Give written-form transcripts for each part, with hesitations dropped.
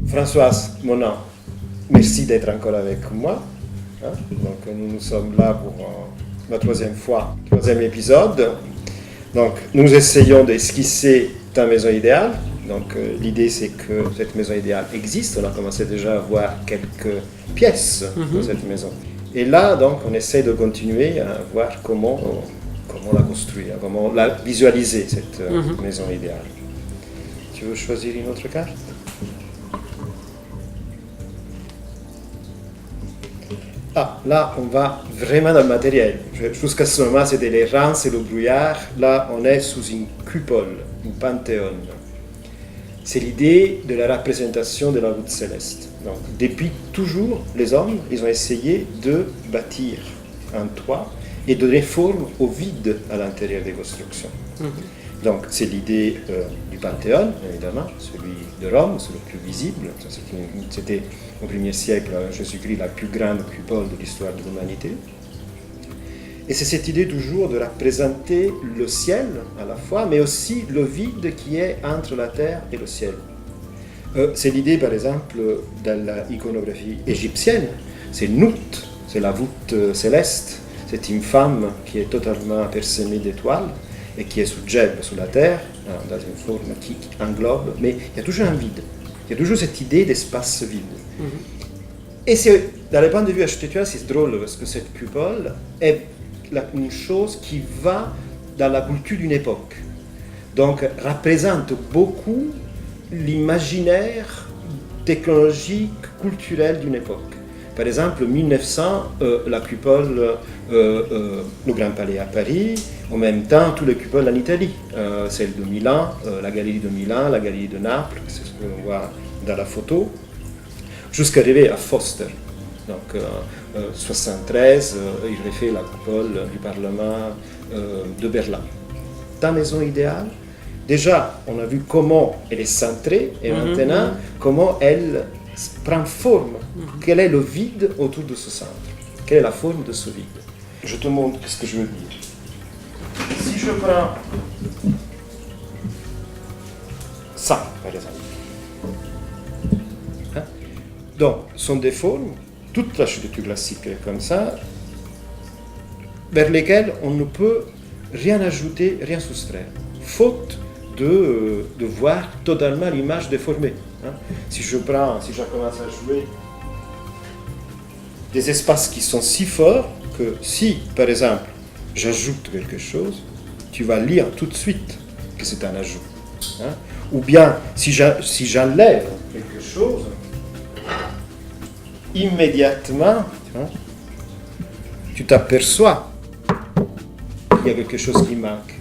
Françoise Monin, merci d'être encore avec moi. Donc nous sommes là pour la troisième épisode. Donc nous essayons d'esquisser ta maison idéale. Donc l'idée c'est que cette maison idéale existe. On a commencé déjà à voir quelques pièces de cette maison. Et là donc on essaie de continuer à voir comment la construire, comment la visualiser cette maison idéale. Tu veux choisir une autre carte? Ah, là, on va vraiment dans le matériel. Jusqu'à ce moment, c'était les ronces et le brouillard. Là, on est sous une coupole, un panthéon. C'est l'idée de la représentation de la voûte céleste. Donc, depuis toujours, les hommes, ils ont essayé de bâtir un toit et de donner forme au vide à l'intérieur des constructions. Donc, c'est l'idée du Panthéon, évidemment, celui de Rome, c'est le plus visible. C'était au 1er siècle, Jésus-Christ, la plus grande coupole de l'histoire de l'humanité. Et c'est cette idée toujours de représenter le ciel à la fois, mais aussi le vide qui est entre la terre et le ciel. C'est l'idée, par exemple, dans l'iconographie égyptienne, c'est Nout, c'est la voûte céleste, c'est une femme qui est totalement parsemée d'étoiles, et qui est sous Djeb, sous la terre, dans une forme qui englobe, mais il y a toujours un vide. Il y a toujours cette idée d'espace vide. Et dans le point de vue architectural, c'est drôle, parce que cette coupole est une chose qui va dans la culture d'une époque. Donc, représente beaucoup l'imaginaire technologique, culturel d'une époque. Par exemple, en 1900, la coupole, le Grand Palais à Paris, en même temps, tous les coupoles en Italie, celle de Milan, la galerie de Milan, la galerie de Naples, c'est ce qu'on voit dans la photo, jusqu'à arriver à Foster. Donc, 73, il refait la coupole du Parlement de Berlin. Ta maison idéale, déjà, on a vu comment elle est centrée, et maintenant, comment elle prend forme. Quel est le vide autour de ce centre? Quelle est la forme de ce vide? Je te montre ce que je veux dire. Si je prends ça, par exemple. Donc, sont des formes, toute l'architecture classique est comme ça, vers lesquelles on ne peut rien ajouter, rien soustraire, faute de voir totalement l'image déformée. Si je commence à jouer des espaces qui sont si forts que si, par exemple, j'ajoute quelque chose, tu vas lire tout de suite que c'est un ajout. Ou bien, si j'enlève quelque chose, immédiatement, tu t'aperçois qu'il y a quelque chose qui manque.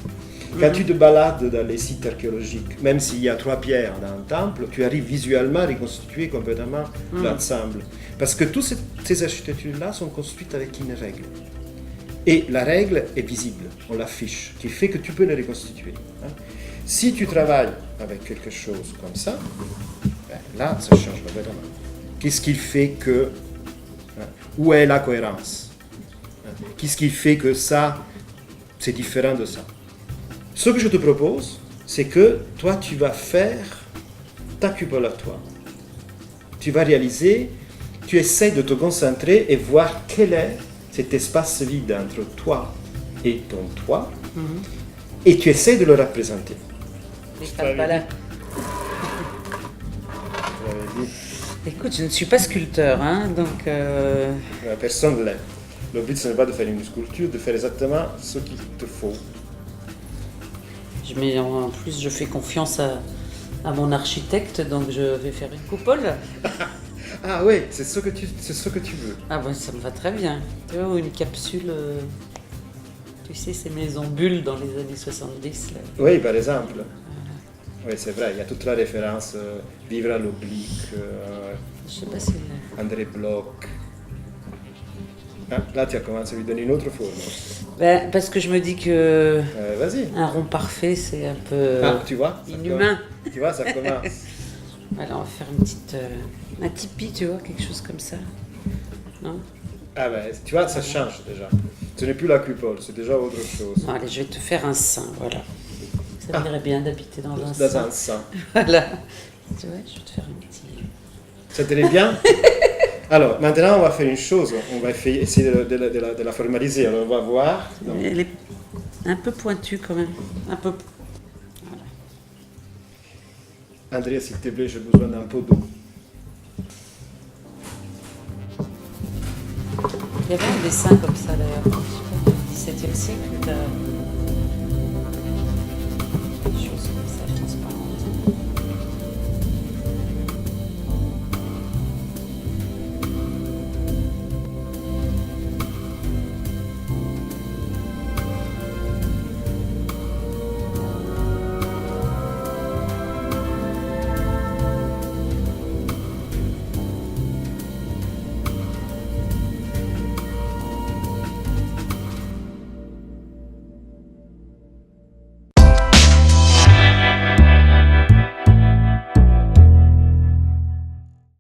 Quand tu te balades dans les sites archéologiques, même s'il y a 3 pierres dans un temple, tu arrives visuellement à reconstituer complètement l'ensemble. Parce que toutes ces architectures-là sont construites avec une règle. Et la règle est visible, on l'affiche, qui fait que tu peux les reconstituer. Si tu travailles avec quelque chose comme ça, là, ça change complètement. Qu'est-ce qui fait que... où est la cohérence? Qu'est-ce qui fait que ça, c'est différent de ça? Ce que je te propose, c'est que toi, tu vas faire ta coupole à toi. Tu vas réaliser, tu essaies de te concentrer et voir quel est cet espace vide entre toi et ton toit, et tu essaies de le représenter. pas là. Écoute, je ne suis pas sculpteur, donc... Personne ne l'est. Le but, ce n'est pas de faire une sculpture, de faire exactement ce qu'il te faut. En plus, je fais confiance à mon architecte, donc je vais faire une coupole. Ah oui, c'est ce que tu veux. Ah ouais, ça me va très bien. Tu vois, ou une capsule, tu sais, ces maisons bulles dans les années 70. Là. Oui, par exemple. Oui, c'est vrai, il y a toute la référence Vivre à l'oblique, je sais pas si... André Bloch. Là, tu as commencé à lui donner une autre forme. Parce que je me dis que vas-y. Un rond parfait, c'est un peu tu vois, inhumain. Tu vois, ça commence. Voilà, on va faire un tipi, tu vois, quelque chose comme ça. Non? Ah ben, tu vois, ça change déjà. Ce n'est plus la coupole, c'est déjà autre chose. Non, allez, je vais te faire un sein, voilà. Ça m'irait bien d'habiter dans un sein. Dans un sein. Voilà. Tu vois, je vais te faire un petit... Ça t'irait bien? Alors, maintenant, on va faire une chose. On va essayer de la formaliser. Alors, on va voir. Donc, Elle est un peu pointue quand même. Un peu. Andrea, s'il te plaît, j'ai besoin d'un pot d'eau. Il y avait un dessin comme ça d'ailleurs, je sais pas, du XVIIe siècle.